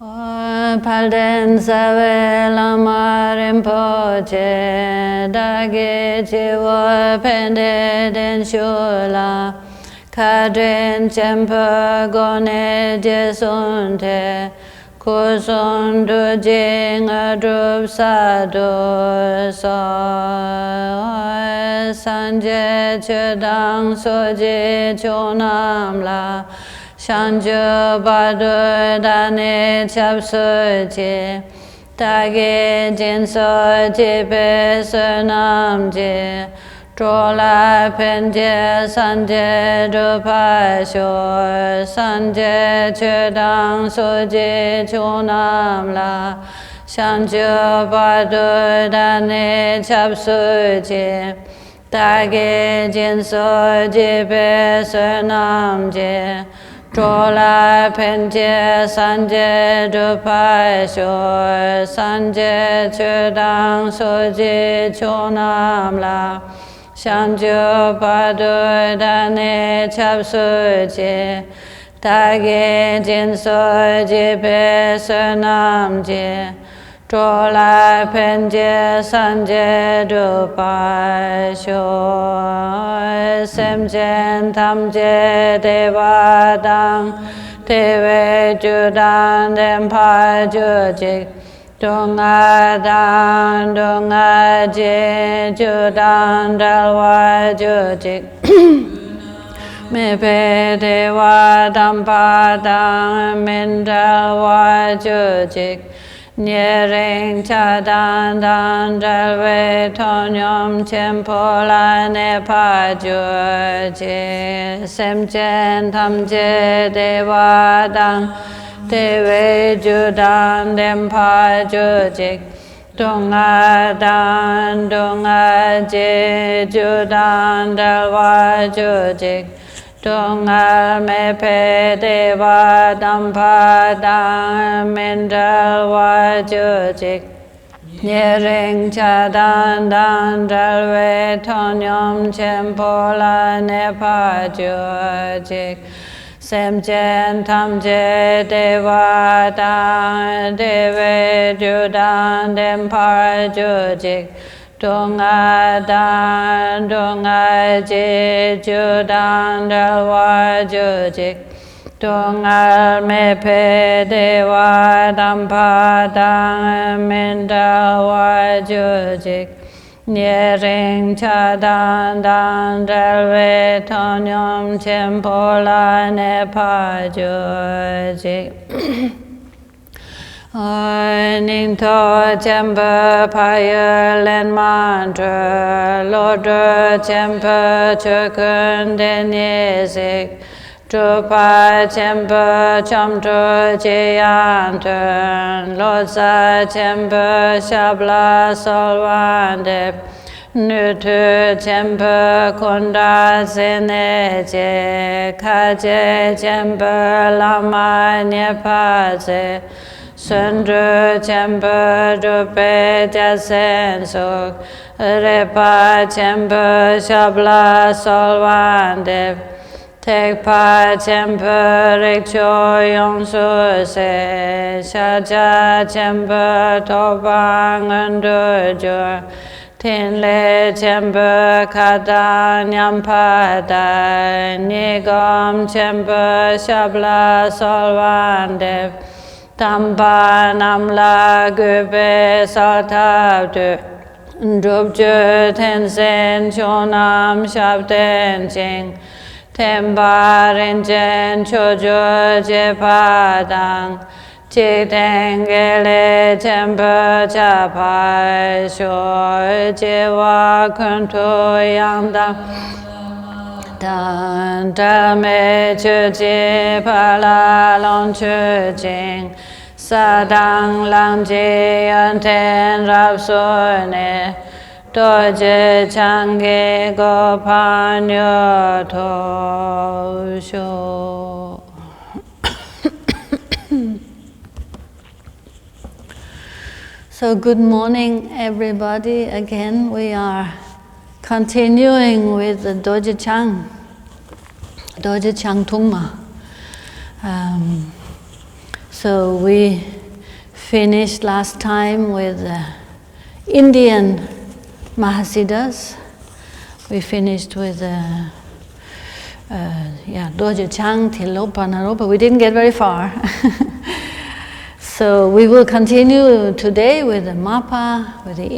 Palden Save Lama Rinpoche Dage Chiwa Pende Den Shula Kadren Chempa Gone Jesunte Kusun Dujing Adrup Sadu So Sanje Chudang Soji Chonamla Shanju Badu Dane Chapsuji Tage Jinso Jibe Sunamji Drola Penje Sanje Dupasho Sanje Chudang Soji Chonamla Shanju Badu Dane Chapsuji Tage Jinso Jibe Sunamji Drola Penje Sanje Dupasho Sanje Chudang Soji Chonamla Shanju Badu Dane Chapsuji Tage Jinso Jibe Sunamji Drola Penje Sanje Dupasho Semjen Tamje Devadang Deve Judan Dempa Jujik Dungadang Dungaji Judan Dalwa Jujik Mepe Deva Dampadang Mindalwa Jujik Nyering Chadan Dan Dalwe Tonyom Chempola Nepa Juji Semchen Tamje Devadang Deve Judan Dempa Jujik Dungadang Dungaji Judan Dalwa Jujik Dungal Mepe Deva Dampadang Mindalwa Jujik Nyering Chadan Dan Dalwe Tonyom Chempola Nepa Jujik Semchen Tamje Devadang Deve Judan Dempa Jujik Dungadang Dungaji Judan Dalwa Jujik Dungal Mepe Deva Dampadang Mindalwa Jujik Nyering Chadan Dan Dalwe Tonyom Chempola Nepa Jujik Ning To Chempa Paya Len Mantra Lodra Chempa Chukun Denyesik Drupa Chempa Chamdra Jayantan Lodsa Chempa Shabla Solvandep Nutu Chempa Kunda Seneje Kaje Chempa Lama Nyepaze Sundru Chempa Drupe Jasen Suk Repa Chempa Shabla Solvandep Tekpa Chempa Rikcho Yongsu Se Shaja Chempa Tobang Undurjur Tinle Chempa Kata Nyampada Nigom Chempa Shabla Solvandep Tampa Namla Gube Satabdu Drupju Tensen Chonam Shabden Ching Tempa Rinchen Chojo Jepadang Chitengele Chempa Chapai Shor Jewa Kuntu Yangdang Dan Dame Chuji Pala Long Chujing Sadang Langji Yanten Rapsone Dorje Chang Gopanyo Tosho. So good morning everybody. Again we are continuing with the Dorje Chang Tungma. So we finished last time with Indian Mahasiddhas. We finished with Dorje Chang Tungma. We didn't get very far. So we will continue today with the Marpa, with the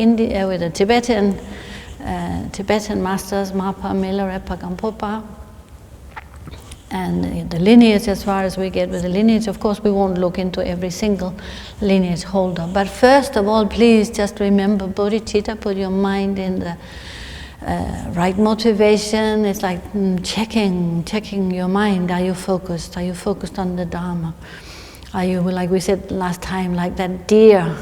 Tibetan masters, Marpa, Milarepa, Gampopa, and the lineage as far as we get with the lineage. Of course, we won't look into every single lineage holder. But first of all, please just remember bodhicitta, put your mind in the right motivation. It's like checking your mind. Are you focused? Are you focused on the Dharma? Are you, like we said last time, like that deer,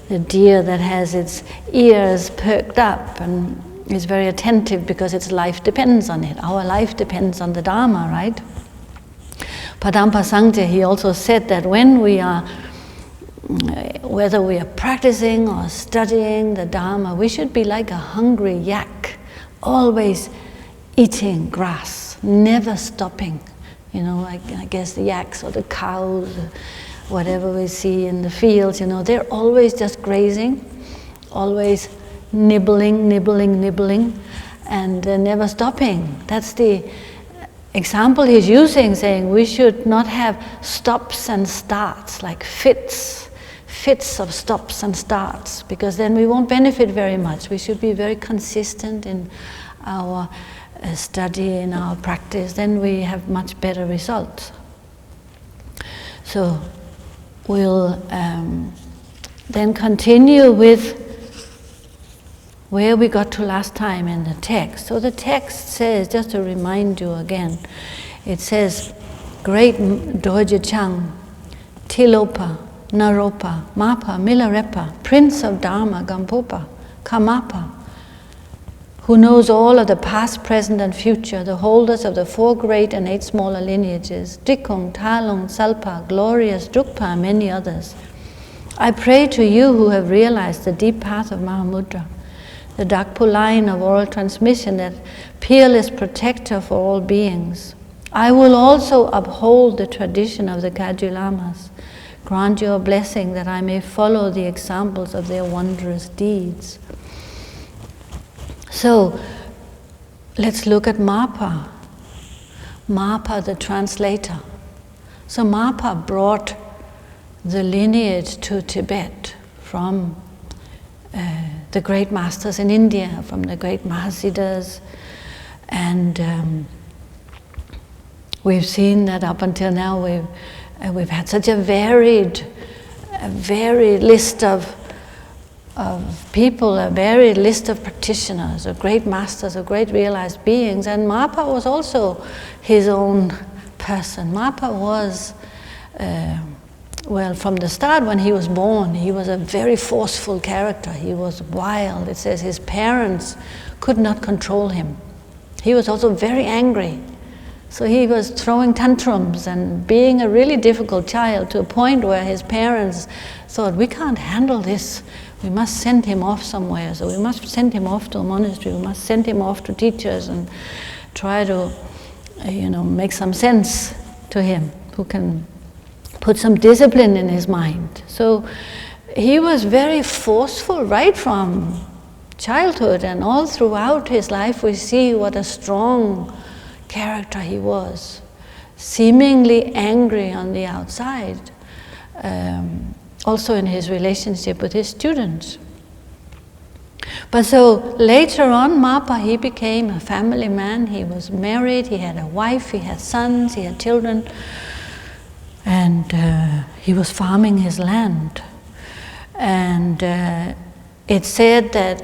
the deer that has its ears perked up and is very attentive because its life depends on it. Our life depends on the Dharma, right? Padampa Sangye, he also said that when we are, whether we are practicing or studying the Dharma, we should be like a hungry yak, always eating grass, never stopping. You know, I guess the yaks or the cows, whatever we see in the fields, you know, they're always just grazing, always nibbling, and never stopping. That's the example he's using, saying we should not have stops and starts, like fits of stops and starts, because then we won't benefit very much. We should be very consistent in our study, in our practice, then we have much better results. So we'll then continue with where we got to last time in the text. So the text says, just to remind you again, it says, great Dorje Chang, Tilopa, Naropa, Marpa, Milarepa, Prince of Dharma, Gampopa, Karmapa, who knows all of the past, present and future, the holders of the 4 great and 8 smaller lineages, Dikung, Talung, Salpa, Glorious, Drukpa, and many others. I pray to you who have realized the deep path of Mahamudra, the Dakpo line of oral transmission, that peerless protector for all beings. I will also uphold the tradition of the Kagyu Lamas. Grant your blessing that I may follow the examples of their wondrous deeds. So, let's look at Marpa. Marpa, the translator. So Marpa brought the lineage to Tibet from the great masters in India, from the great Mahasiddhas, and we've seen that up until now we've had such a varied list of people, a varied list of practitioners, of great masters, of great realized beings, and Marpa was also his own person. Marpa was, well, from the start when he was born, he was a very forceful character. He was wild. It says his parents could not control him. He was also very angry. So he was throwing tantrums and being a really difficult child, to a point where his parents thought, we can't handle this. We must send him off somewhere. So we must send him off to a monastery. We must send him off to teachers and try to, make some sense to him, who can put some discipline in his mind. So he was very forceful right from childhood, and all throughout his life we see what a strong character he was, seemingly angry on the outside, also in his relationship with his students. But so later on, Marpa, he became a family man. He was married, he had a wife, he had sons, he had children, and he was farming his land. And it's said that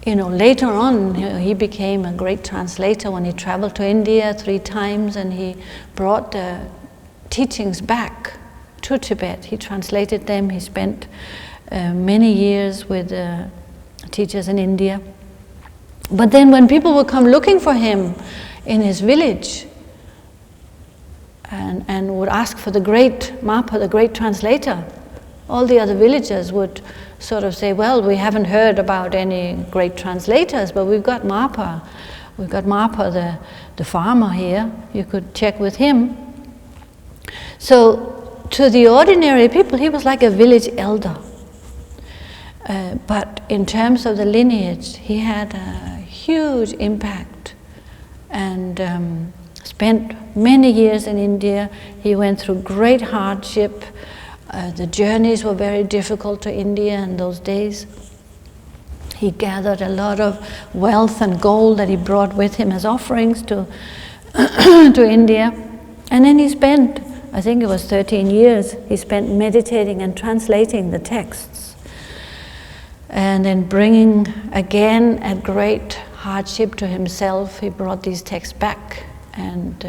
later on, he became a great translator when he traveled to India 3 times, and he brought the teachings back to Tibet. He translated them. He spent many years with teachers in India. But then when people would come looking for him in his village and would ask for the great Marpa, the great translator, all the other villagers would sort of say, well, we haven't heard about any great translators, but we've got Marpa. We've got Marpa, the farmer here. You could check with him. So to the ordinary people, he was like a village elder. But in terms of the lineage, he had a huge impact, and spent many years in India. He went through great hardship. The journeys were very difficult to India in those days. He gathered a lot of wealth and gold that he brought with him as offerings to India. And then he spent, I think it was 13 years, he spent meditating and translating the texts. And then bringing, again, at great hardship to himself, he brought these texts back. And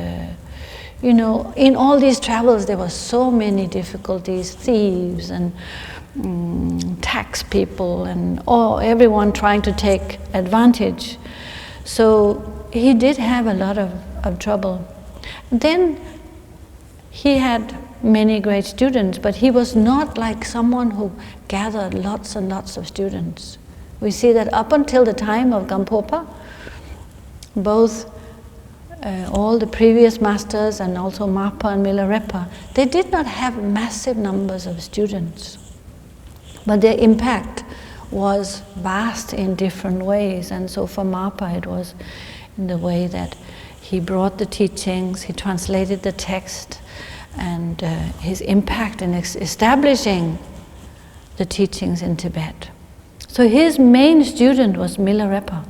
you know, in all these travels there were so many difficulties, thieves and tax people and everyone trying to take advantage. So he did have a lot of trouble. Then he had many great students, but he was not like someone who gathered lots and lots of students. We see that up until the time of Gampopa, both all the previous masters and also Marpa and Milarepa, they did not have massive numbers of students. But their impact was vast in different ways. And so for Marpa it was in the way that he brought the teachings, he translated the text, and his impact in establishing the teachings in Tibet. So his main student was Milarepa.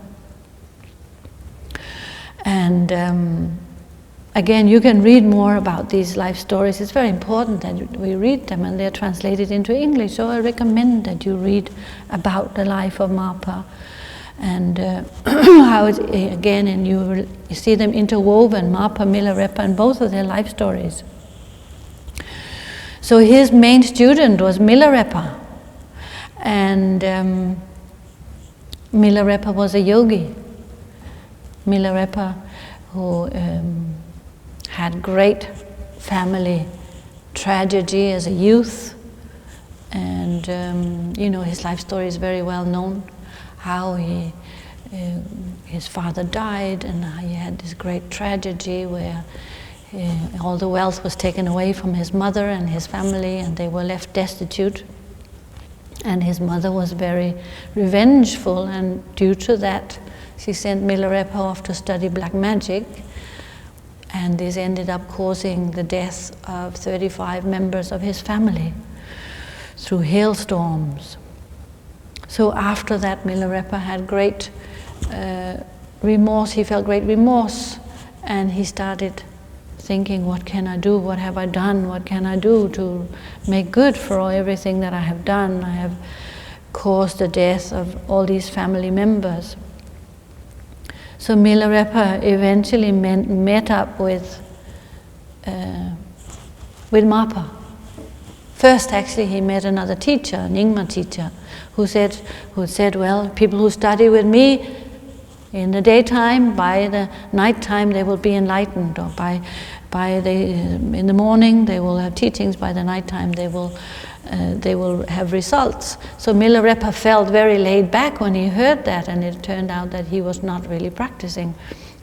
And again, you can read more about these life stories. It's very important that we read them, and they're translated into English. So I recommend that you read about the life of Marpa, and how it, again, and you see them interwoven, Marpa, Milarepa, and both of their life stories. So his main student was Milarepa, and Milarepa was a yogi. Milarepa, who had great family tragedy as a youth, and you know, his life story is very well known, how his father died, and he had this great tragedy where all the wealth was taken away from his mother and his family, and they were left destitute. And his mother was very revengeful, and due to that she sent Milarepa off to study black magic, and this ended up causing the death of 35 members of his family through hailstorms. So after that, Milarepa had great remorse. He felt great remorse, and he started thinking, what can I do? What have I done? What can I do to make good for everything that I have done? I have caused the death of all these family members. So Milarepa eventually met up with Marpa. First, actually, he met another teacher, an Nyingma teacher, who said, well, people who study with me in the daytime, by the nighttime they will be enlightened, or in the morning they will have teachings, by the nighttime they will have results. So Milarepa felt very laid back when he heard that, and it turned out that he was not really practicing.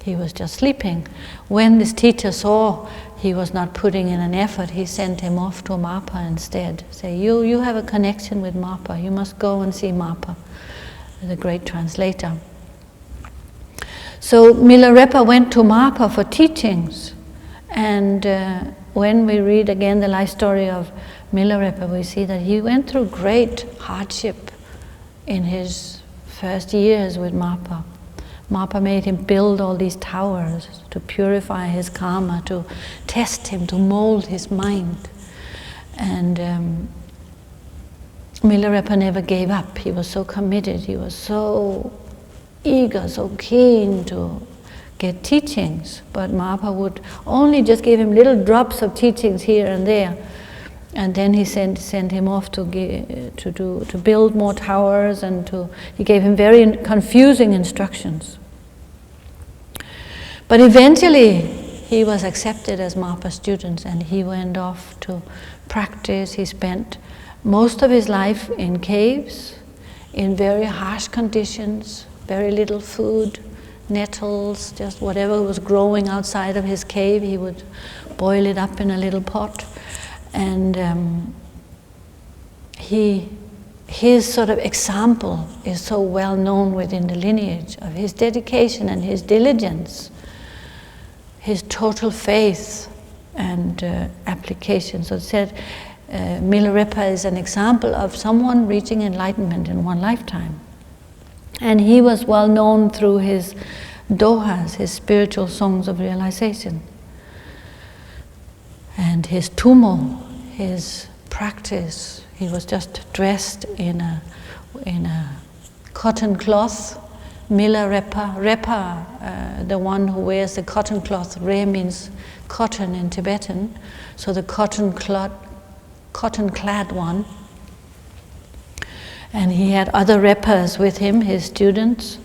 He was just sleeping. When this teacher saw he was not putting in an effort, he sent him off to Marpa instead. Say, you have a connection with Marpa, you must go and see Marpa, the great translator. So Milarepa went to Marpa for teachings, and when we read again the life story of Milarepa, we see that he went through great hardship in his first years with Marpa. Marpa made him build all these towers to purify his karma, to test him, to mold his mind. And Milarepa never gave up. He was so committed, he was so eager, so keen to get teachings. But Marpa would only just give him little drops of teachings here and there. And then he sent him off to build more towers, and he gave him very confusing instructions. But eventually he was accepted as Marpa's student, and he went off to practice. He spent most of his life in caves, in very harsh conditions, very little food, nettles, just whatever was growing outside of his cave, he would boil it up in a little pot. And his sort of example is so well known within the lineage of his dedication and his diligence, his total faith and application. So it said, Milarepa is an example of someone reaching enlightenment in one lifetime. And he was well known through his dohas, his spiritual songs of realization. And his tumo, his practice, he was just dressed in a cotton cloth. Milarepa, repa, the one who wears the cotton cloth. Re means cotton in Tibetan, so the cotton-clad one. And he had other repas with him, his students,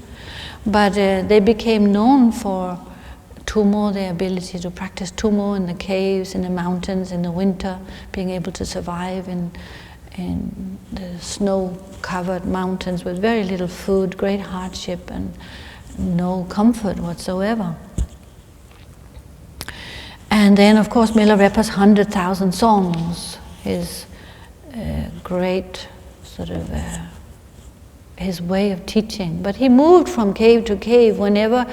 but they became known for tumo, their ability to practice tumo in the caves, in the mountains, in the winter, being able to survive in the snow-covered mountains with very little food, great hardship and no comfort whatsoever. And then, of course, Milarepa's 100,000 songs, his great sort of his way of teaching. But he moved from cave to cave whenever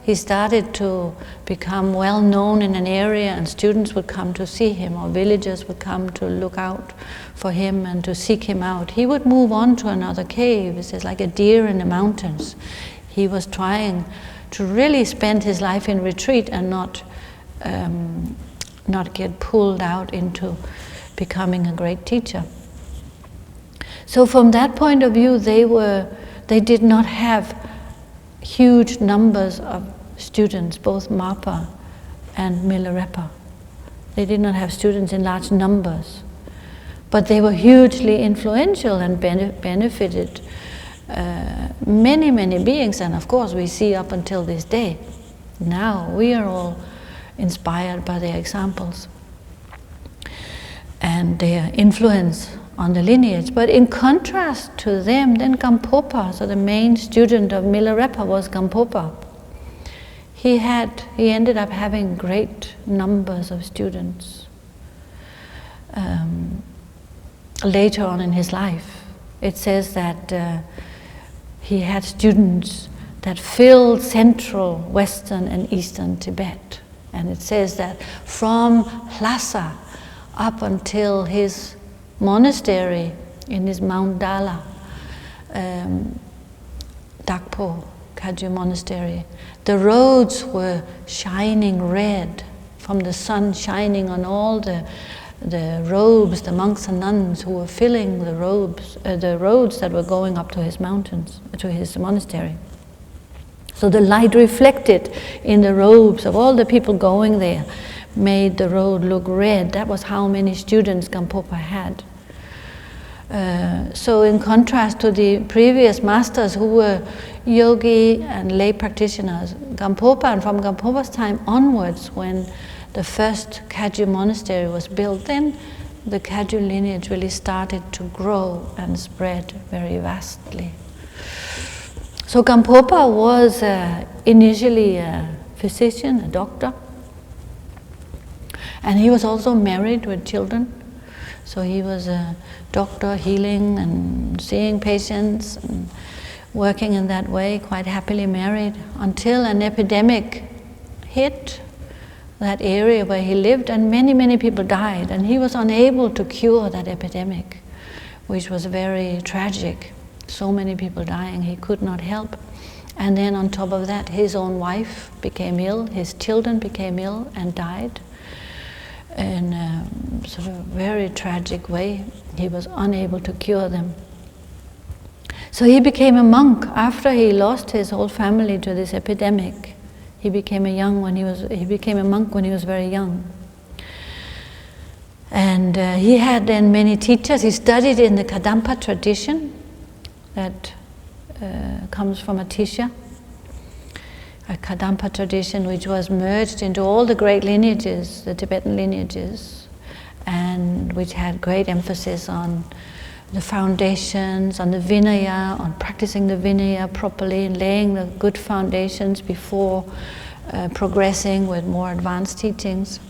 he started to become well known in an area, and students would come to see him, or villagers would come to look out for him and to seek him out. He would move on to another cave. It's like a deer in the mountains. He was trying to really spend his life in retreat and not get pulled out into becoming a great teacher. So from that point of view, they did not have huge numbers of students, both Marpa and Milarepa. They did not have students in large numbers, but they were hugely influential and benefited many, many beings, and of course we see up until this day. Now we are all inspired by their examples and their influence on the lineage. But in contrast to them, then Gampopa, so the main student of Milarepa was Gampopa. He ended up having great numbers of students later on in his life. It says that he had students that filled central, western and eastern Tibet. And it says that from Lhasa up until his monastery in his Mount Dala, Dakpo Kagyu Monastery, the roads were shining red from the sun shining on all the robes, the monks and nuns who were filling the roads that were going up to his mountains, to his monastery. So the light reflected in the robes of all the people going there made the road look red. That was how many students Gampopa had. So in contrast to the previous masters who were yogi and lay practitioners, Gampopa, and from Gampopa's time onwards, when the first Kagyu monastery was built, then the Kagyu lineage really started to grow and spread very vastly. So Gampopa was initially a physician, a doctor, and he was also married with children. So he was a doctor, healing and seeing patients and working in that way, quite happily married, until an epidemic hit that area where he lived, and many, many people died, and he was unable to cure that epidemic, which was very tragic. So many people dying, he could not help. And then on top of that, his own wife became ill, his children became ill and died in a sort of very tragic way. He was unable to cure them. So he became a monk after he lost his whole family to this epidemic. He became a monk when he was very young. And he had then many teachers. He studied in the Kadampa tradition that comes from Atisha, a Kadampa tradition which was merged into all the great lineages, the Tibetan lineages, and which had great emphasis on the foundations, on the Vinaya, on practicing the Vinaya properly and laying the good foundations before progressing with more advanced teachings.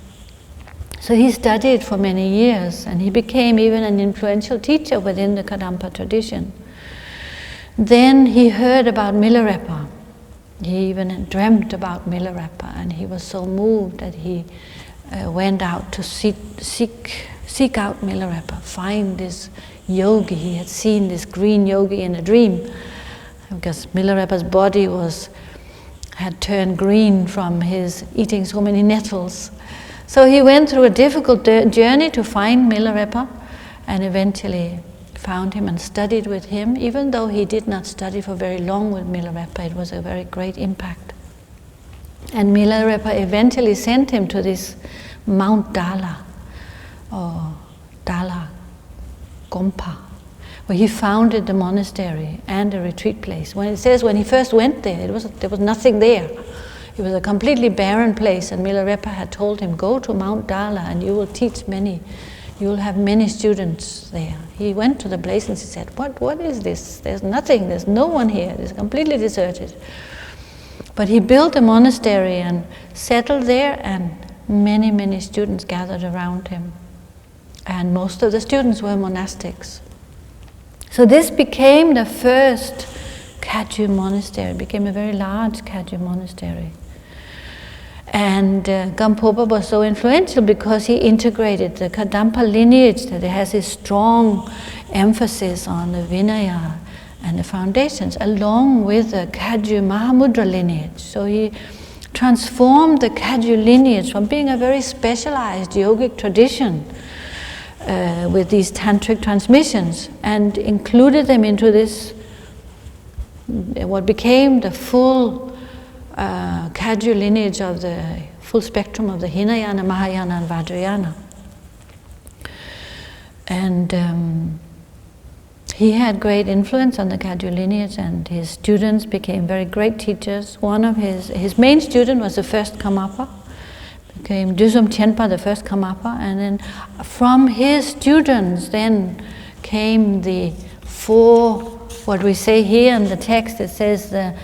So he studied for many years, and he became even an influential teacher within the Karmapa tradition. Then he heard about Milarepa. He even dreamt about Milarepa, and he was so moved that he went out to seek out Milarepa, find this yogi. He had seen this green yogi in a dream, because Milarepa's body had turned green from his eating so many nettles. So he went through a difficult journey to find Milarepa, and eventually found him and studied with him. Even though he did not study for very long with Milarepa, it was a very great impact. And Milarepa eventually sent him to this Mount Dala, or Dala Gompa, where he founded the monastery and a retreat place. When it says when he first went there, there was nothing there. It was a completely barren place, and Milarepa had told him, go to Mount Dala and you will teach many, you will have many students there. He went to the place and he said, what is this? There's nothing, there's no one here, it's completely deserted. But he built a monastery and settled there, and many students gathered around him. And most of the students were monastics. So this became the first Kagyu monastery. It became a very large Kagyu monastery. And Gampopa was so influential because he integrated the Kadampa lineage, that it has a strong emphasis on the Vinaya and the foundations, along with the Kagyu Mahamudra lineage. So he transformed the Kagyu lineage from being a very specialized yogic tradition with these tantric transmissions, and included them into this, what became the full Kagyu lineage of the full spectrum of the Hinayana, Mahayana and Vajrayana. And he had great influence on the Kagyu lineage, and his students became very great teachers. One of his main student was the first Karmapa, became Dzong Chenpa, the first Karmapa, and then from his students then came the four, what we say here in the text, it says the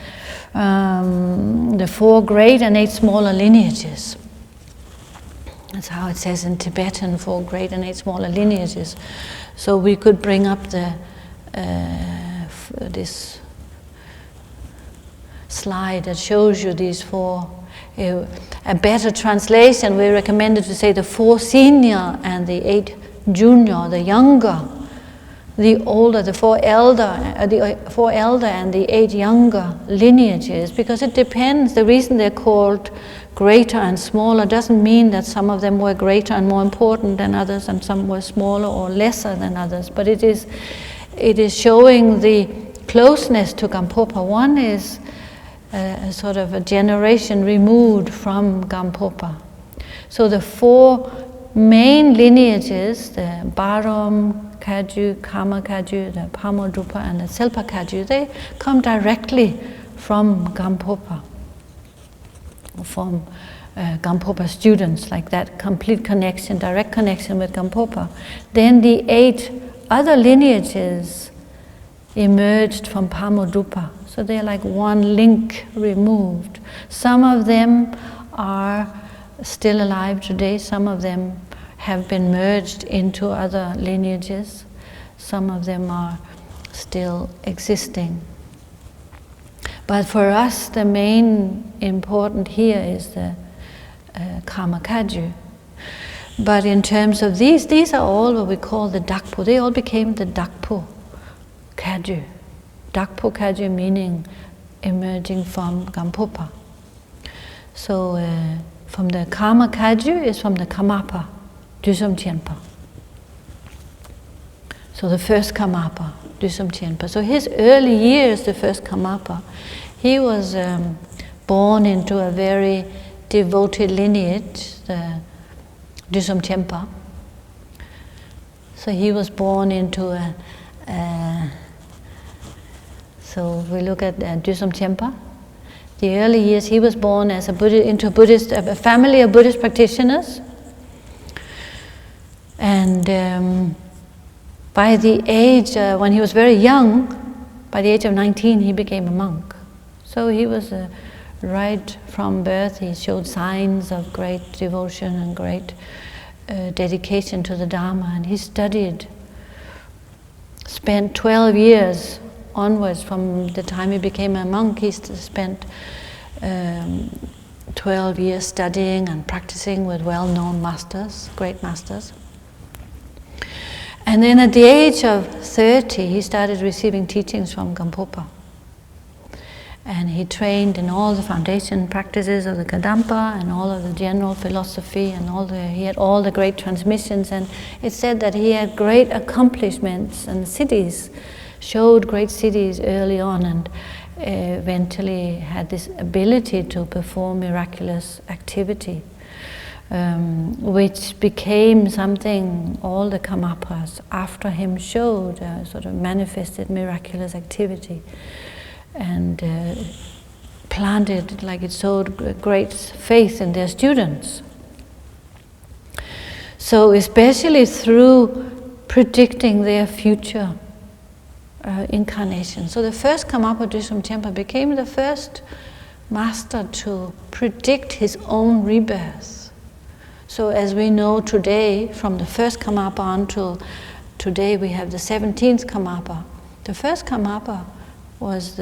4 great and 8 smaller lineages. That's how it says in Tibetan, 4 great and 8 smaller lineages. So we could bring up this slide that shows you these 4. A better translation, we recommended to say the 4 senior and the 8 junior, the younger, the older, the 4 elder and the 8 younger lineages, because it depends. The reason they're called greater and smaller doesn't mean that some of them were greater and more important than others, and some were smaller or lesser than others. But it is showing the closeness to Gampopa. One is a sort of a generation removed from Gampopa. So the 4 main lineages, the Barom Kagyu, Karma Kagyu, the Mahamudra and the Selpa Kagyu, they come directly from Gampopa, from Gampopa students, like that complete connection, direct connection with Gampopa. Then the 8 other lineages emerged from Mahamudra, so they're like one link removed. Some of them are still alive today, some of them have been merged into other lineages, some of them are still existing. But for us, the main important here is the Karma Kagyu. But in terms of these are all what we call the Dakpo. They all became the Dakpo Kagyu. Dakpo Kagyu meaning emerging from Gampopa. So from the Karma Kagyu is from the Karmapa, Dzong Chenpa. So the first Karmapa, Dzong Chenpa. So his early years, the first Karmapa, he was born into a very devoted lineage, the Dzong Chenpa. So he was born into so we look at Dzong Chenpa. The early years, he was born as a family of Buddhist practitioners. And by the age, when he was very young, by the age of 19, he became a monk. So he was, right from birth, he showed signs of great devotion and great dedication to the Dharma, and he spent 12 years onwards from the time he became a monk. He spent 12 years studying and practicing with well-known masters, great masters. And then at the age of 30, he started receiving teachings from Gampopa. And he trained in all the foundation practices of the Kadampa and all of the general philosophy, and he had all the great transmissions. And it's said that he had great accomplishments and showed great cities early on, and eventually had this ability to perform miraculous activity, which became something all the Karmapas after him showed, sort of manifested miraculous activity, and planted, like it showed great faith in their students. So especially through predicting their future incarnation. So the first Karmapa Dorje Chang Tungma became the first master to predict his own rebirth. So as we know today, from the first Karmapa until today, we have the 17th Karmapa. The first Karmapa was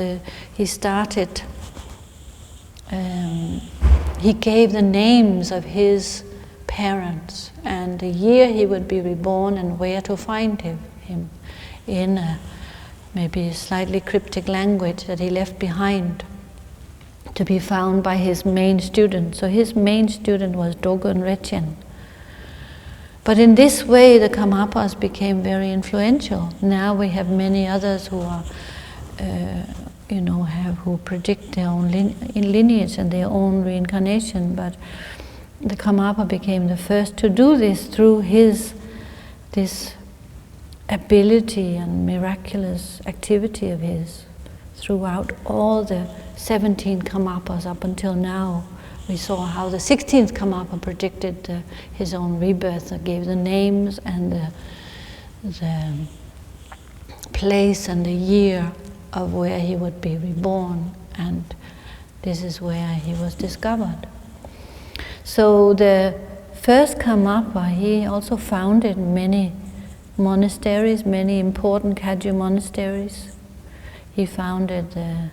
he gave the names of his parents and the year he would be reborn and where to find him in maybe a slightly cryptic language that he left behind to be found by his main student. So his main student was Dorje Chang. But in this way, the Karmapas became very influential. Now we have many others who are, who predict their own lineage and their own reincarnation. But the Karmapa became the first to do this through this ability and miraculous activity of his throughout all the 17 Karmapas up until now. We saw how the 16th Karmapa predicted his own rebirth, gave the names and the place and the year of where he would be reborn, and this is where he was discovered. So the first Karmapa, he also founded many monasteries, many important Kagyu monasteries. He founded a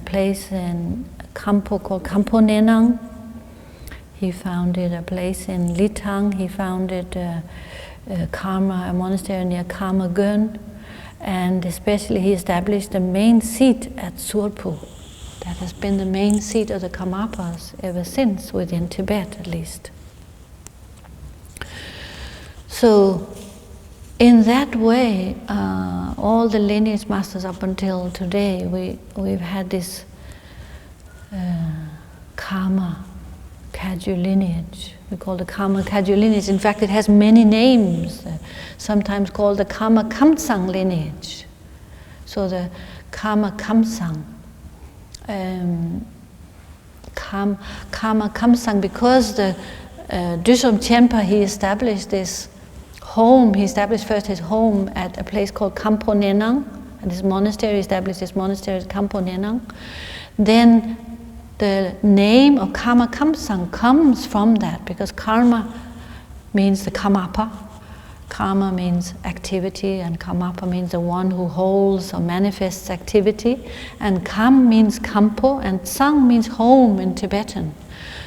place in Kampo called Kampo Nenang. He founded a place in Litang. He founded a monastery near Karma Kagyu, and especially he established the main seat at Surpu. That has been the main seat of the Karmapas ever since, within Tibet at least. So in that way, all the lineage masters up until today, we've had this Karma Kagyu lineage. We call the Karma Kagyu lineage. In fact, it has many names, sometimes called the Karma Kamsang lineage. So the Karma Kamsang, Karma Kamsang, because the Dorje Chang Tungma, he established this home. He established first his home at a place called Kampo Nenang, and his monastery, established his monastery at Kampo Nenang. Then the name of Karma Kamsang comes from that, because karma means the Karmapa. Karma means activity, and Karmapa means the one who holds or manifests activity. And Kam means Kampo, and Sang means home in Tibetan.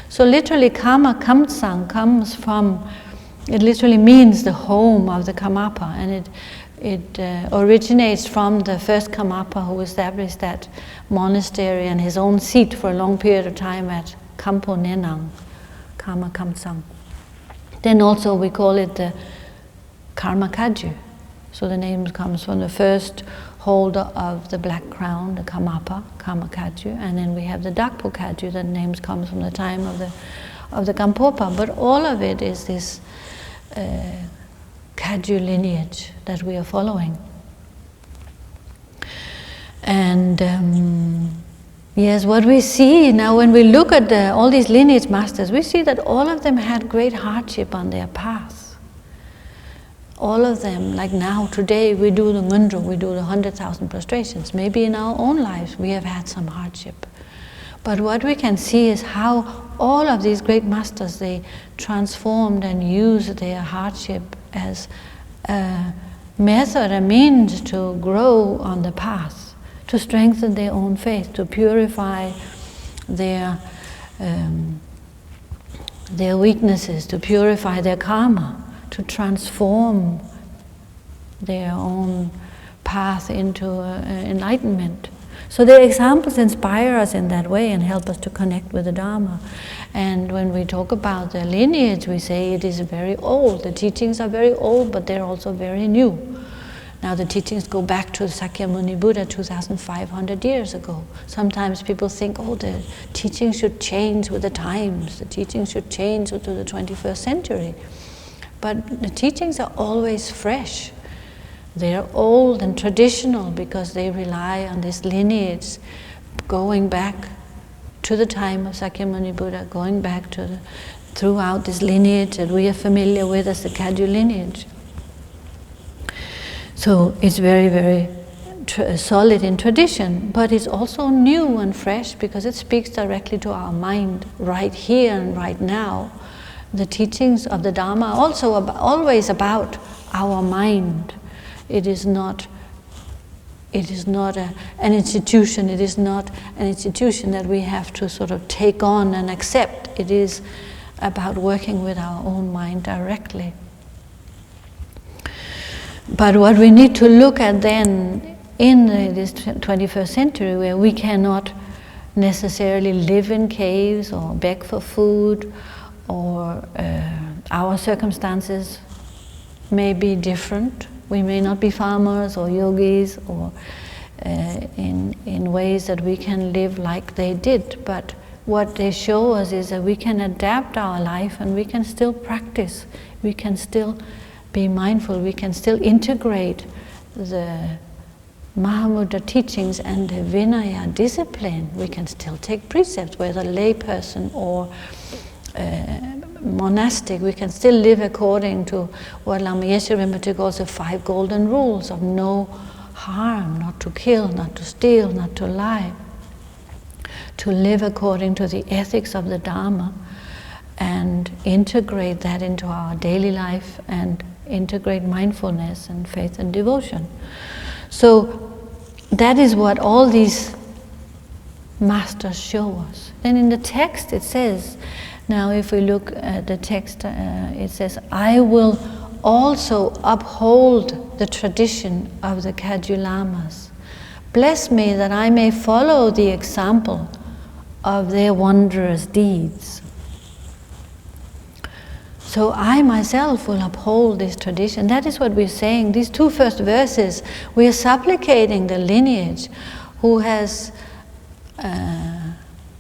So literally Karma Kamsang comes from, it literally means the home of the Karmapa, and it originates from the first Karmapa who established that monastery and his own seat for a long period of time at Kampo Nenang, Karma Kamsang. Then also we call it the Karma Kagyu. So the name comes from the first holder of the black crown, the Karmapa, Karma Kagyu, and then we have the Dakpo Kagyu. The name comes from the time of the Gampopa. But all of it is this Kagyu lineage that we are following. And yes, what we see now when we look at all these lineage masters, we see that all of them had great hardship on their path. All of them, like now, today, we do the Ngundro, we do the 100,000 prostrations. Maybe in our own lives we have had some hardship. But what we can see is how all of these great masters, they transformed and used their hardship as a method, a means to grow on the path, to strengthen their own faith, to purify their weaknesses, to purify their karma, to transform their own path into enlightenment. So their examples inspire us in that way and help us to connect with the Dharma. And when we talk about the lineage, we say it is very old. The teachings are very old, but they're also very new. Now the teachings go back to Sakyamuni Buddha 2,500 years ago. Sometimes people think, oh, the teachings should change with the times. The teachings should change to the 21st century. But the teachings are always fresh. They're old and traditional because they rely on this lineage going back to the time of Sakyamuni Buddha, going back to throughout this lineage that we are familiar with as the Kagyu lineage. So it's very, very solid in tradition, but it's also new and fresh because it speaks directly to our mind right here and right now. The teachings of the Dharma are also always about our mind. It is not an institution. It is not an institution that we have to sort of take on and accept. It is about working with our own mind directly. But what we need to look at then in this 21st century, where we cannot necessarily live in caves or beg for food, or our circumstances may be different. We may not be farmers or yogis or in ways that we can live like they did, but what they show us is that we can adapt our life and we can still practice, we can still be mindful, we can still integrate the Mahamudra teachings and the Vinaya discipline. We can still take precepts, whether layperson or monastic. We can still live according to what Lama Rinpoche calls the 5 golden rules of no harm, not to kill, not to steal, not to lie. To live according to the ethics of the Dharma and integrate that into our daily life and integrate mindfulness and faith and devotion. So that is what all these masters show us. Then in the text it says, now if we look at the text, it says, I will also uphold the tradition of the Kagyu Lamas. Bless me that I may follow the example of their wondrous deeds. So I myself will uphold this tradition. That is what we're saying. These 2 first verses, we are supplicating the lineage who has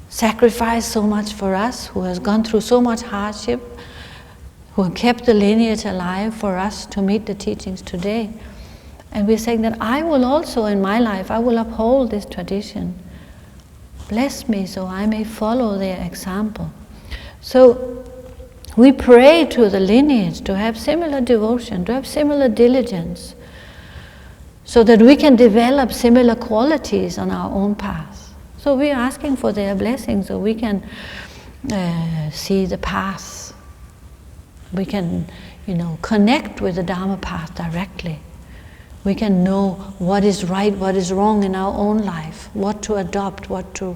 sacrificed so much for us, who has gone through so much hardship, who kept the lineage alive for us to meet the teachings today. And we're saying that I will also, in my life, I will uphold this tradition. Bless me so I may follow their example. So we pray to the lineage to have similar devotion, to have similar diligence, so that we can develop similar qualities on our own path. So we are asking for their blessing so we can see the path. We can, connect with the Dharma path directly. We can know what is right, what is wrong in our own life, what to adopt, what to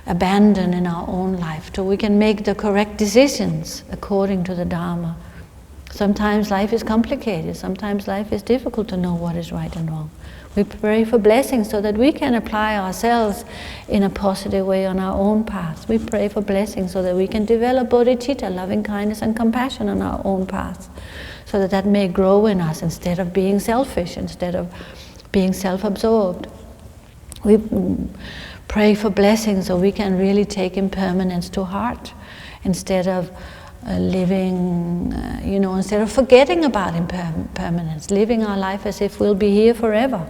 abandon in our own life, so we can make the correct decisions according to the Dharma. Sometimes life is complicated, sometimes life is difficult to know what is right and wrong. We pray for blessings so that we can apply ourselves in a positive way on our own path. We pray for blessings so that we can develop bodhicitta, loving kindness and compassion on our own path, so that that may grow in us instead of being selfish, instead of being self-absorbed. We pray for blessings so we can really take impermanence to heart, instead of living, instead of forgetting about impermanence, living our life as if we'll be here forever.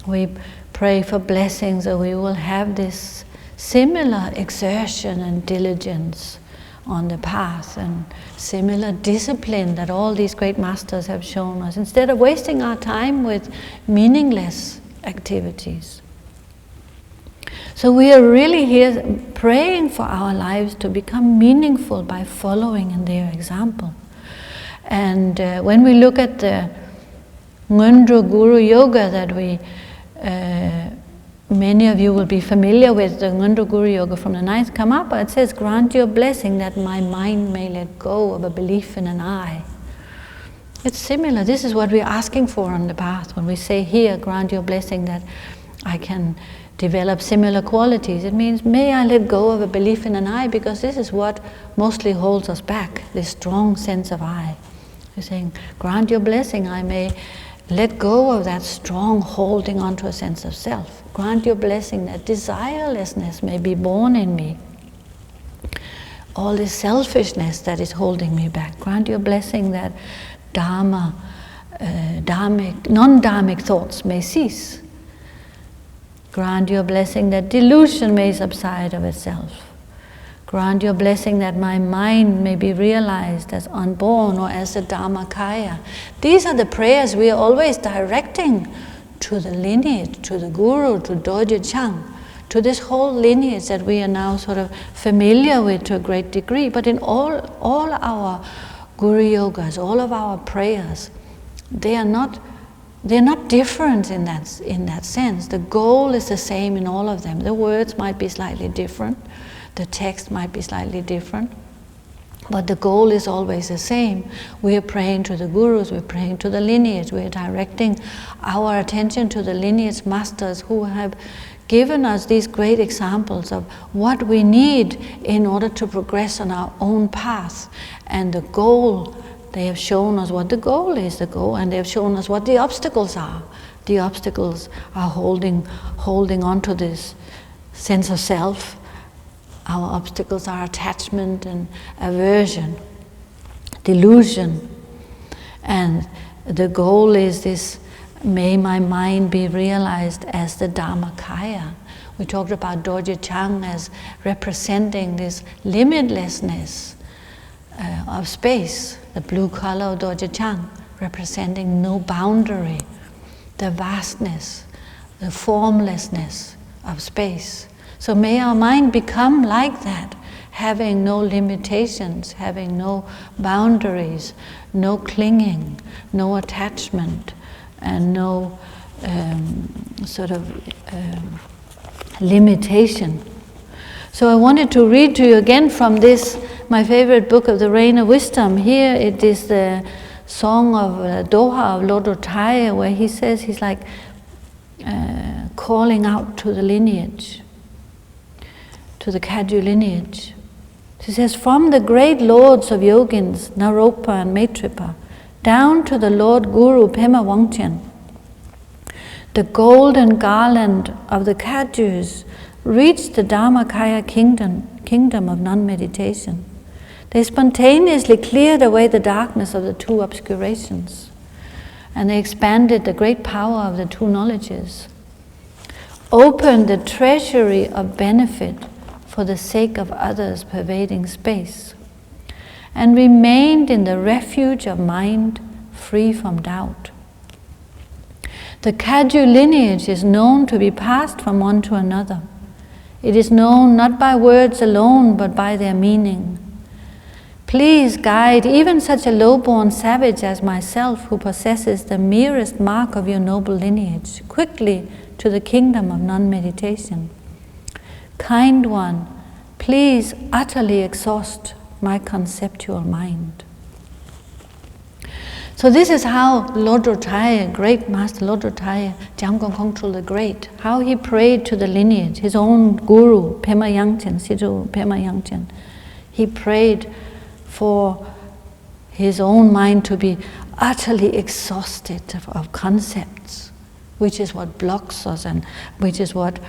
We pray for blessings that we will have this similar exertion and diligence on the path and similar discipline that all these great masters have shown us, instead of wasting our time with meaningless activities. So we are really here praying for our lives to become meaningful by following in their example. And when we look at the Ngondro Guru Yoga that we, many of you will be familiar with, the Ngondro Guru Yoga from the 9th Karmapa, it says, grant your blessing that my mind may let go of a belief in an I. It's similar. This is what we're asking for on the path. When we say here, grant your blessing that I can develop similar qualities, it means may I let go of a belief in an I, because this is what mostly holds us back, this strong sense of I. You're saying, grant your blessing, I may let go of that strong holding onto a sense of self. Grant your blessing that desirelessness may be born in me. All this selfishness that is holding me back. Grant your blessing that non-dharmic thoughts may cease. Grant your blessing that delusion may subside of itself. Grant your blessing that my mind may be realized as unborn or as a Dharmakaya. These are the prayers we are always directing to the lineage, to the Guru, to Dorje Chang, to this whole lineage that we are now sort of familiar with to a great degree. But in all our Guru Yogas, all of our prayers, they're not different in that sense. The goal is the same in all of them. The words might be slightly different. The text might be slightly different, but the goal is always the same. We are praying to the Gurus, we're praying to the lineage, we are directing our attention to the lineage masters who have given us these great examples of what we need in order to progress on our own path. And the goal, they have shown us what the goal is, and they have shown us what the obstacles are. The obstacles are holding on to this sense of self. Our obstacles are attachment and aversion, delusion. And the goal is this, may my mind be realized as the Dharmakaya. We talked about Dorje Chang as representing this limitlessness of space, the blue color of Dorje Chang, representing no boundary, the vastness, the formlessness of space. So may our mind become like that, having no limitations, having no boundaries, no clinging, no attachment, and no limitation. So I wanted to read to you again from this, my favorite book of the Rain of Wisdom. Here it is the song of Doha of Lord Rotaya, where he says he's like calling out to the lineage, to the Kagyu lineage. He says, from the great lords of yogins, Naropa and Maitripa, down to the Lord Guru Pema Wangchen, the golden garland of the Kagyus reached the Dharmakaya kingdom of non-meditation. They spontaneously cleared away the darkness of the two obscurations, and they expanded the great power of the two knowledges, opened the treasury of benefit for the sake of others pervading space, and remained in the refuge of mind free from doubt. The Kagyu lineage is known to be passed from one to another. It is known not by words alone, but by their meaning. Please guide even such a low-born savage as myself, who possesses the merest mark of your noble lineage, quickly to the kingdom of non-meditation. Kind one, please utterly exhaust my conceptual mind. So this is how Lord Rotaya, great master Lord Rotaya, Jamgon Kongtrul the Great, how he prayed to the lineage, his own guru, Pema Yangchen, Situ Pema Yangchen. He prayed for his own mind to be utterly exhausted of concepts, which is what blocks us and which is what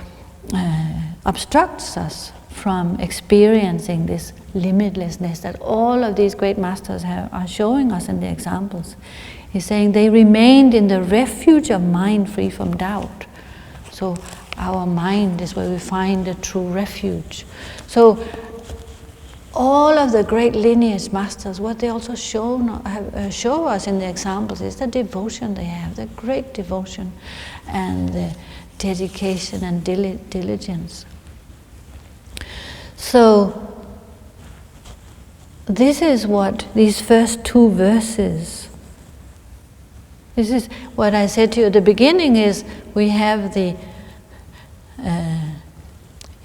obstructs us from experiencing this limitlessness that all of these great masters are showing us in the examples. He's saying they remained in the refuge of mind free from doubt. So our mind is where we find the true refuge. So all of the great lineage masters, what they also show us in the examples is the devotion they have, the great devotion and the dedication and diligence. So this is what these first two verses, this is what I said to you at the beginning, is we have the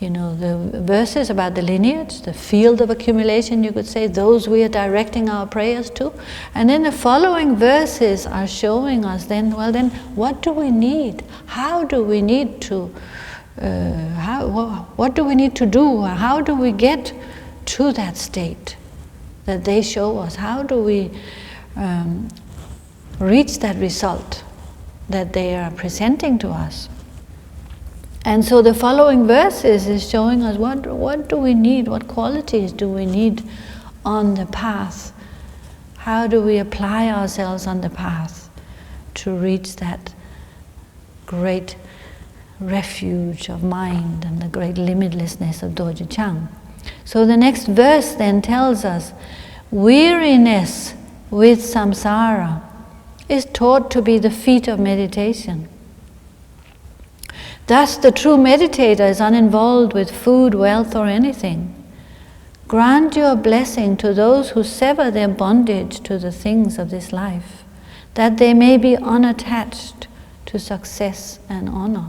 the verses about the lineage, the field of accumulation, you could say, those we are directing our prayers to. And then the following verses are showing us then, well then, what do we need? How do we need to, what do we need to do? How do we get to that state that they show us? How do we reach that result that they are presenting to us? And so the following verses is showing us what do we need, what qualities do we need on the path? How do we apply ourselves on the path to reach that great refuge of mind and the great limitlessness of Dorje Chang? So the next verse then tells us, weariness with samsara is taught to be the feat of meditation. Thus the true meditator is uninvolved with food, wealth or anything. Grant your blessing to those who sever their bondage to the things of this life, that they may be unattached to success and honor.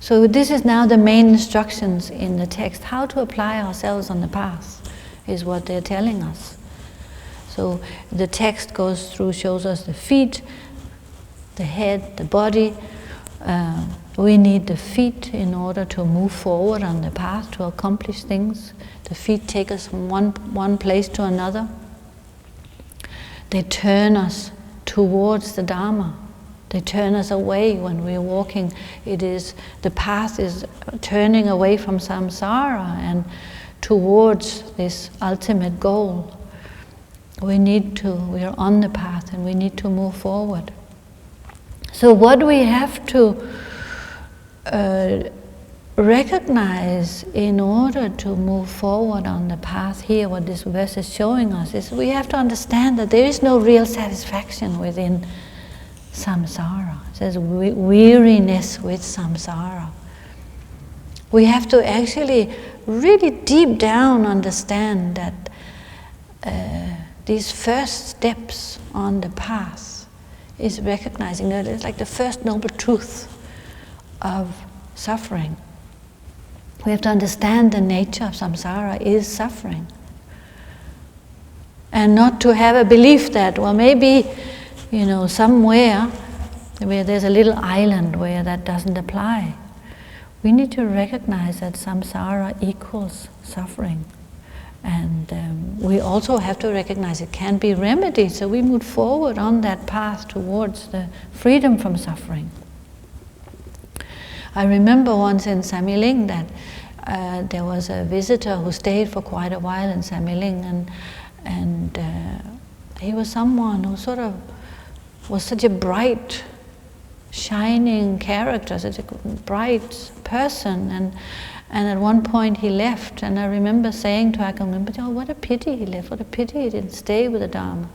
So this is now the main instructions in the text. How to apply ourselves on the path is what they're telling us. So the text goes through, shows us the feet, the head, the body. We need the feet in order to move forward on the path, to accomplish things. The feet take us from one place to another. They turn us towards the Dharma. They turn us away when we're walking. The path is turning away from samsara and towards this ultimate goal. We are on the path and we need to move forward. So what we have to recognize in order to move forward on the path here, what this verse is showing us, is we have to understand that there is no real satisfaction within samsara. It says weariness with samsara. We have to actually really deep down understand that these first steps on the path is recognizing that it's like the first noble truth of suffering. We have to understand the nature of samsara is suffering. And not to have a belief that, well, maybe, somewhere where there's a little island where that doesn't apply. We need to recognize that samsara equals suffering. And we also have to recognize it can be remedied, so we move forward on that path towards the freedom from suffering. I remember once in Samye that there was a visitor who stayed for quite a while in Samye, and he was someone who sort of was such a bright, shining character, such a bright person, and at one point he left, and I remember saying to Akam Rinpoche, oh, what a pity he left, what a pity he didn't stay with the Dharma.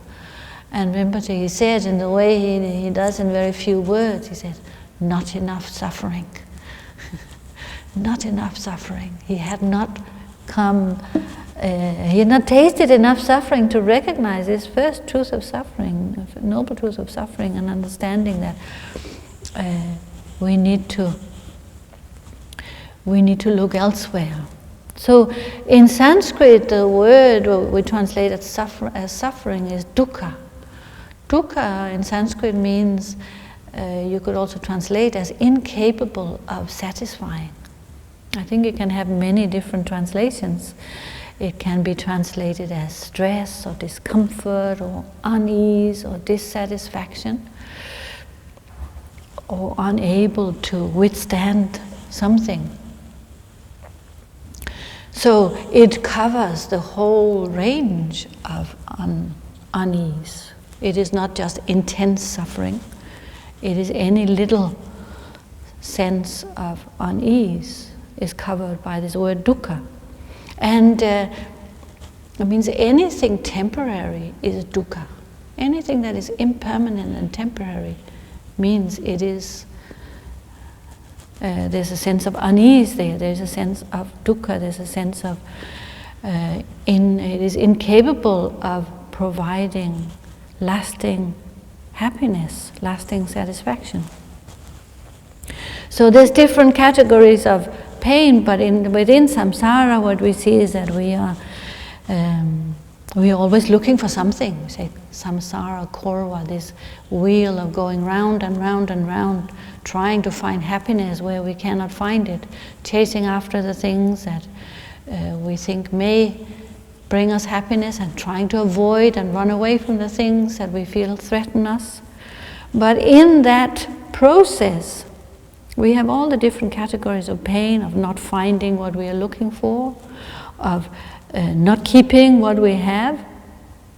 And Rinpoche, he said in the way he does in very few words, he said, not enough suffering. Not enough suffering. He had not tasted enough suffering to recognize this first truth of suffering, noble truth of suffering, and understanding that we need to look elsewhere. So in Sanskrit, the word we translate as suffering is dukkha. Dukkha in Sanskrit means, you could also translate as incapable of satisfying. I think it can have many different translations. It can be translated as stress or discomfort or unease or dissatisfaction, or unable to withstand something. So it covers the whole range of unease. It is not just intense suffering. It is any little sense of unease is covered by this word dukkha. And it means anything temporary is dukkha. Anything that is impermanent and temporary means it is There's a sense of unease there. There's a sense of dukkha. There's a sense of it is incapable of providing lasting happiness, lasting satisfaction. So there's different categories of pain, but within samsara, what we see is that we are always looking for something. We say samsara korva, this wheel of going round and round and round, trying to find happiness where we cannot find it, chasing after the things that we think may bring us happiness, and trying to avoid and run away from the things that we feel threaten us. But in that process, we have all the different categories of pain, of not finding what we are looking for, of not keeping what we have,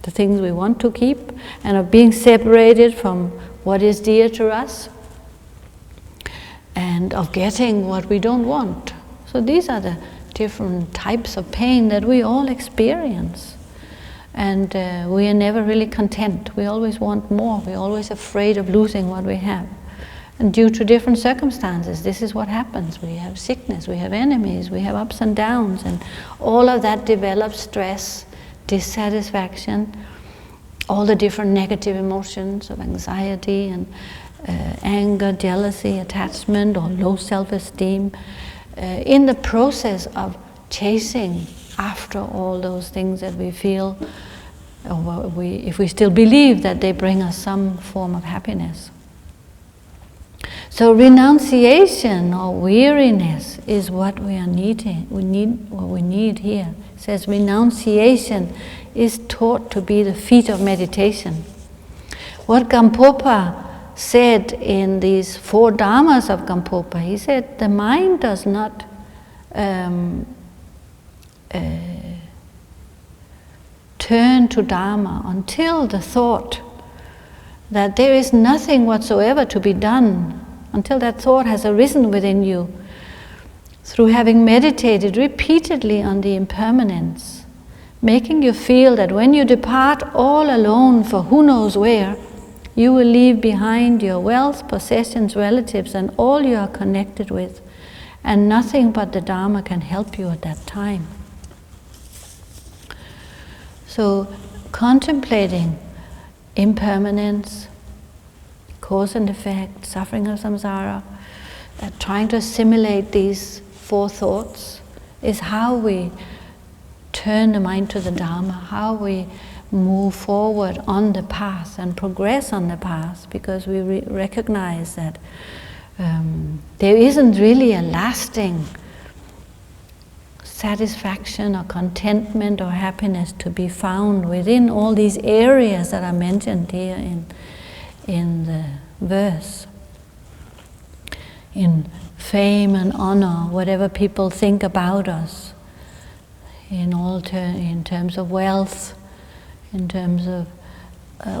the things we want to keep, and of being separated from what is dear to us, and of getting what we don't want. So these are the different types of pain that we all experience. And we are never really content. We always want more. We're always afraid of losing what we have. And due to different circumstances, this is what happens. We have sickness, we have enemies, we have ups and downs, and all of that develops stress, dissatisfaction, all the different negative emotions of anxiety and anger, jealousy, attachment, or low self-esteem, in the process of chasing after all those things that we feel, or if we still believe that they bring us some form of happiness. So renunciation or weariness is what we are needing. What we need here. It says renunciation is taught to be the feet of meditation. What Gampopa said in these 4 dharmas of Gampopa, he said the mind does not turn to Dharma until the thought that there is nothing whatsoever to be done, until that thought has arisen within you through having meditated repeatedly on the impermanence, making you feel that when you depart all alone for who knows where, you will leave behind your wealth, possessions, relatives, and all you are connected with, and nothing but the Dharma can help you at that time. So, contemplating impermanence, cause and effect, suffering of samsara, trying to assimilate these 4 thoughts is how we turn the mind to the Dharma, how we move forward on the path and progress on the path, because we recognize that there isn't really a lasting satisfaction or contentment or happiness to be found within all these areas that are mentioned here in the verse. In fame and honor, whatever people think about us, in terms of wealth, in terms of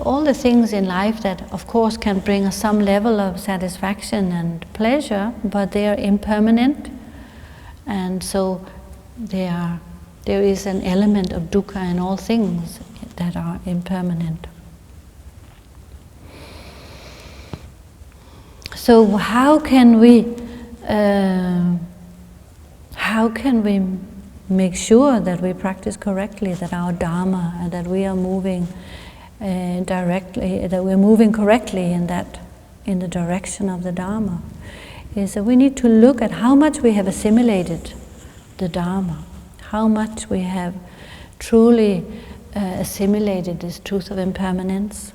all the things in life that of course can bring us some level of satisfaction and pleasure, but they are impermanent, and so there is an element of dukkha in all things that are impermanent. So how can we make sure that we practice correctly, that our Dharma, and that we are moving directly, that we're moving correctly in the direction of the Dharma? Is that we need to look at how much we have assimilated the Dharma, how much we have truly assimilated this truth of impermanence,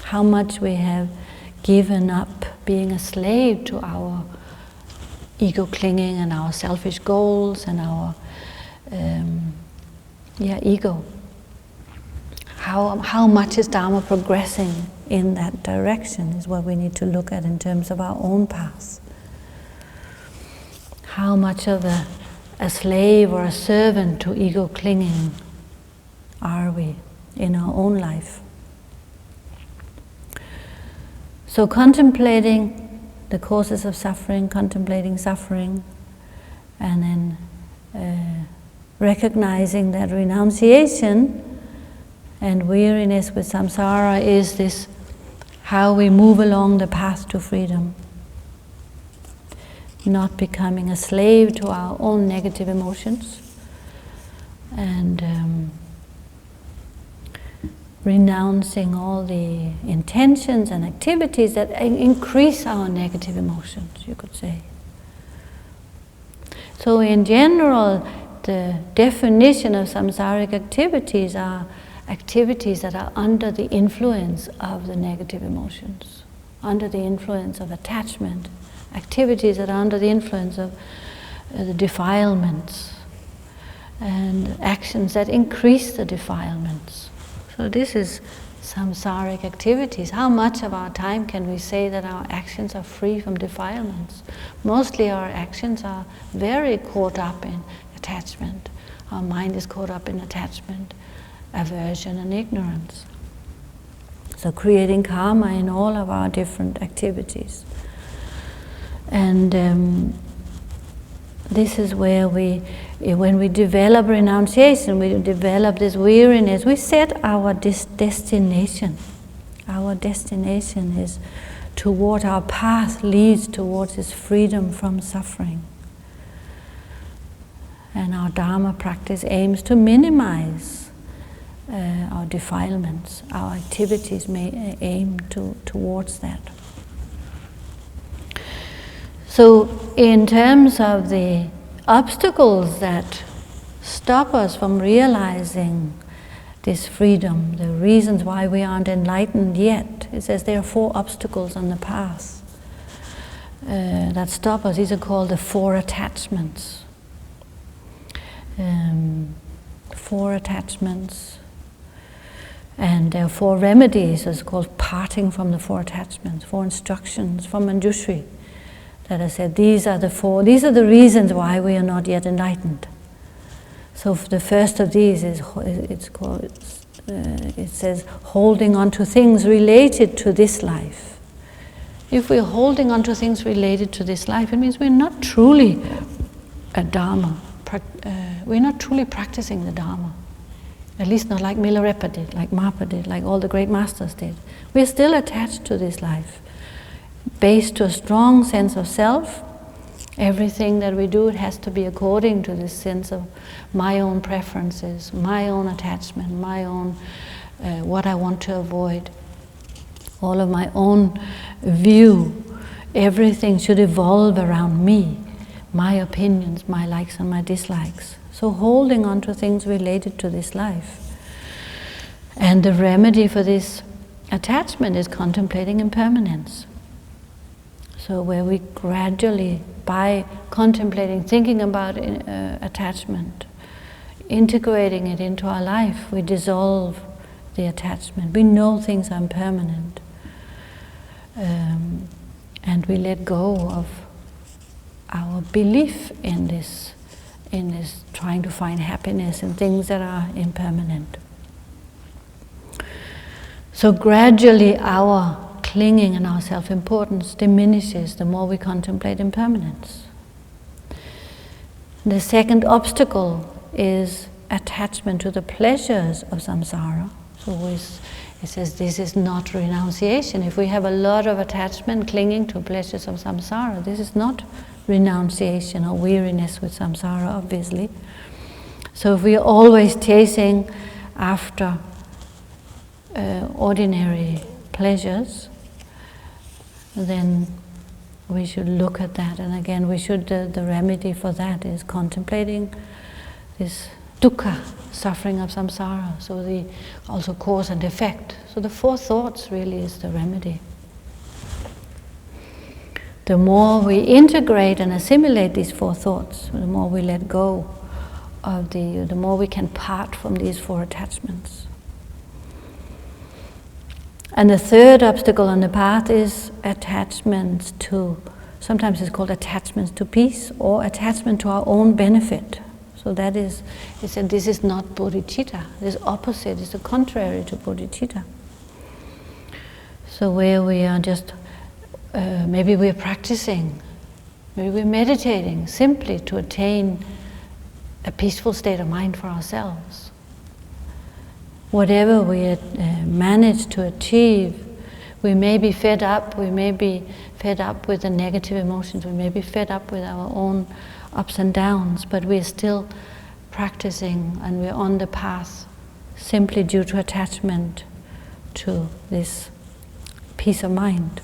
how much we have given up being a slave to our ego clinging and our selfish goals and our ego. How much is Dharma progressing in that direction is what we need to look at in terms of our own path. How much of a slave or a servant to ego clinging are we in our own life? So contemplating the causes of suffering, contemplating suffering, and then recognizing that renunciation and weariness with samsara is this, how we move along the path to freedom. not becoming a slave to our own negative emotions, and renouncing all the intentions and activities that increase our negative emotions, you could say. So in general, the definition of samsaric activities are activities that are under the influence of the negative emotions, under the influence of attachment, activities that are under the influence of the defilements, and actions that increase the defilements. So this is samsaric activities. How much of our time can we say that our actions are free from defilements? Mostly our actions are very caught up in attachment. Our mind is caught up in attachment, aversion and ignorance. So creating karma in all of our different activities. And this is where when we develop renunciation, we develop this weariness, we set our destination. Our destination is toward, our path leads towards this freedom from suffering. And our Dharma practice aims to minimize our defilements. Our activities may aim towards that. So in terms of the obstacles that stop us from realizing this freedom, the reasons why we aren't enlightened yet, it says there are 4 obstacles on the path that stop us. These are called the 4 attachments. 4 attachments. And there are 4 remedies, it's called parting from the 4 attachments, 4 instructions from Manjushri. That I said, these are the reasons why we are not yet enlightened. So the first of these is, it says, holding on to things related to this life. If we're holding on to things related to this life, it means we're not truly a Dharma. We're not truly practicing the Dharma. At least not like Milarepa did, like Marpa did, like all the great masters did. We're still attached to this life. Based to a strong sense of self, everything that we do, it has to be according to this sense of my own preferences, my own attachment, my own what I want to avoid, all of my own view. Everything should evolve around me, my opinions, my likes and my dislikes. So holding on to things related to this life. And the remedy for this attachment is contemplating impermanence. So where we gradually, by contemplating, thinking about attachment, integrating it into our life, we dissolve the attachment. We know things are impermanent. And we let go of our belief in this trying to find happiness in things that are impermanent. So gradually our clinging and our self-importance diminishes the more we contemplate impermanence. The second obstacle is attachment to the pleasures of samsara. So it says this is not renunciation. If we have a lot of attachment clinging to pleasures of samsara, this is not renunciation or weariness with samsara, obviously. So if we are always chasing after ordinary pleasures, then we should look at that. And again, we should, the remedy for that is contemplating this dukkha, suffering of samsara, so the also cause and effect. So the 4 thoughts really is the remedy. The more we integrate and assimilate these 4 thoughts, the more we let go of the more we can part from these 4 attachments. And the third obstacle on the path is attachments to, sometimes it's called attachments to peace or attachment to our own benefit. So that is, it said this is not bodhicitta, this opposite, is the contrary to bodhicitta. So where we are just, maybe we're practicing, maybe we're meditating simply to attain a peaceful state of mind for ourselves. Whatever we manage to achieve, We may be fed up, we may be fed up with the negative emotions, we may be fed up with our own ups and downs, but we're still practicing and we're on the path simply due to attachment to this peace of mind.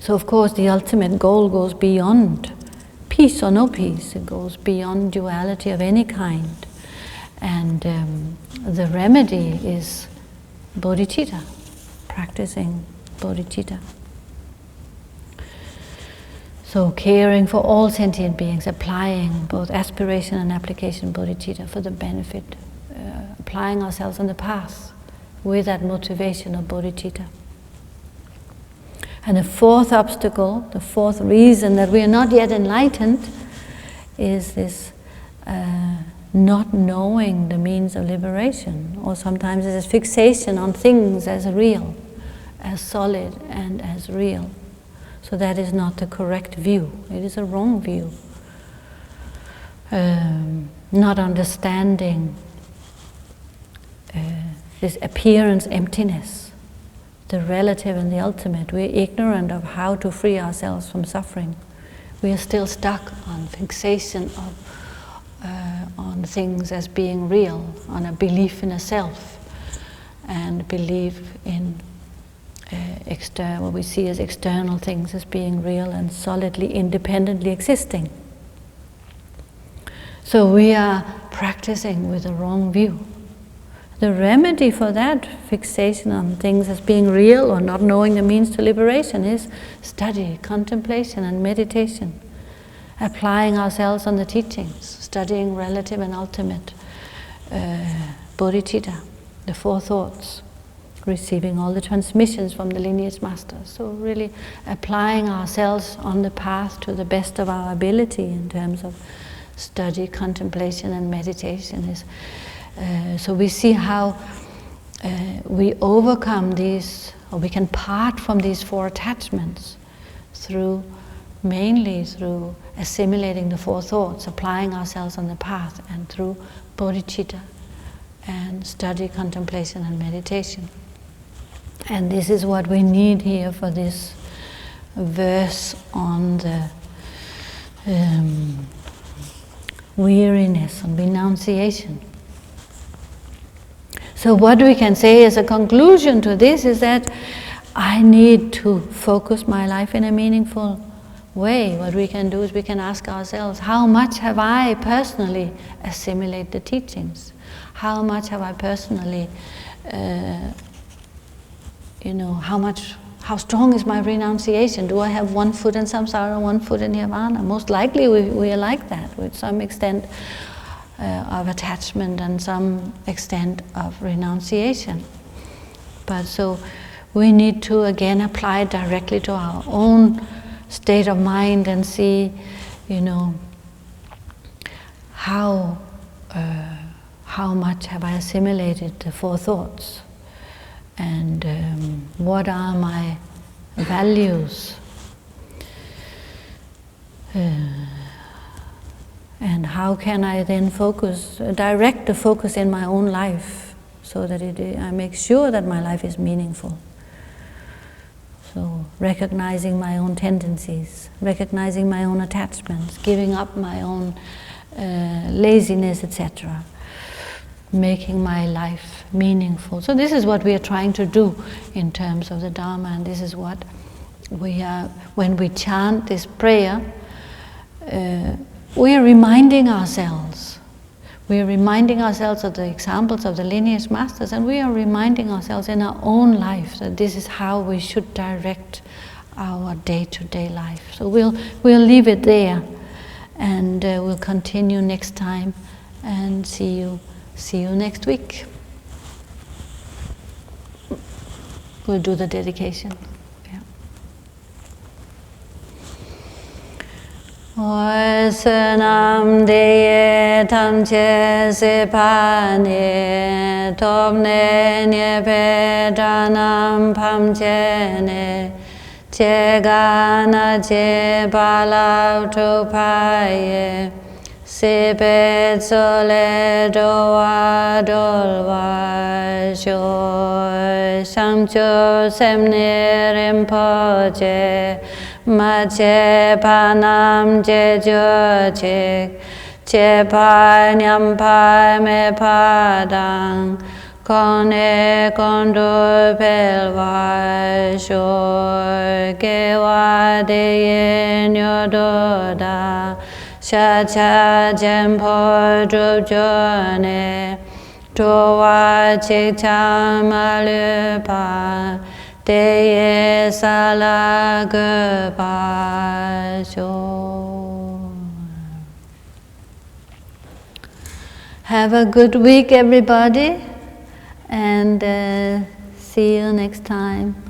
So of course the ultimate goal goes beyond peace or no peace, it goes beyond duality of any kind. And the remedy is bodhicitta, practicing bodhicitta. So caring for all sentient beings, applying both aspiration and application bodhicitta for the benefit, applying ourselves on the path with that motivation of bodhicitta. And the fourth obstacle, the fourth reason that we are not yet enlightened is this not knowing the means of liberation, or sometimes it is fixation on things as real, as solid and as real. So that is not the correct view, it is a wrong view. Not understanding this appearance emptiness, the relative and the ultimate. We're ignorant of how to free ourselves from suffering. We are still stuck on fixation on things as being real, on a belief in a self, and belief in what we see as external things as being real and solidly, independently existing. So we are practicing with a wrong view. The remedy for that fixation on things as being real or not knowing the means to liberation is study, contemplation and meditation, applying ourselves on the teachings, studying relative and ultimate, bodhicitta, the four thoughts, receiving all the transmissions from the lineage masters. So really applying ourselves on the path to the best of our ability in terms of study, contemplation and meditation is so we see how we overcome these, or we can part from these four attachments mainly through assimilating the four thoughts, applying ourselves on the path, and through bodhicitta and study, contemplation and meditation. And this is what we need here for this verse on the weariness, on renunciation. So what we can say as a conclusion to this is that I need to focus my life in a meaningful way. What we can do is we can ask ourselves, how much have I personally assimilated the teachings? How much have I personally, how strong is my renunciation? Do I have one foot in samsara, one foot in nirvana? Most likely we are like that, with some extent of attachment and some extent of renunciation. But so we need to again apply it directly to our own state of mind and see, how much have I assimilated the four thoughts, and what are my values, and how can I then direct the focus in my own life so that I make sure that my life is meaningful. So recognizing my own tendencies, recognizing my own attachments, giving up my own laziness, etc. Making my life meaningful. So this is what we are trying to do in terms of the Dharma, and this is what we are, when we chant this prayer, we are reminding ourselves. We are reminding ourselves of the examples of the lineage masters, and we are reminding ourselves in our own life that this is how we should direct our day-to-day life. So we'll leave it there, and we'll continue next time, and see you next week. We'll do the dedication. Osanam deye tamche sepane topne nyepedanam pamchene chegana che balau tupaye Sipet sole doa dolwa sho samcho semne rinpoche mache panam jejo chik che pa nyam pa me padang kone kondo pelwa sho kewa de nyododa cha cha jempo drupjone towa chikta malupa deye sala gupa sho. Have a good week, everybody, and see you next time.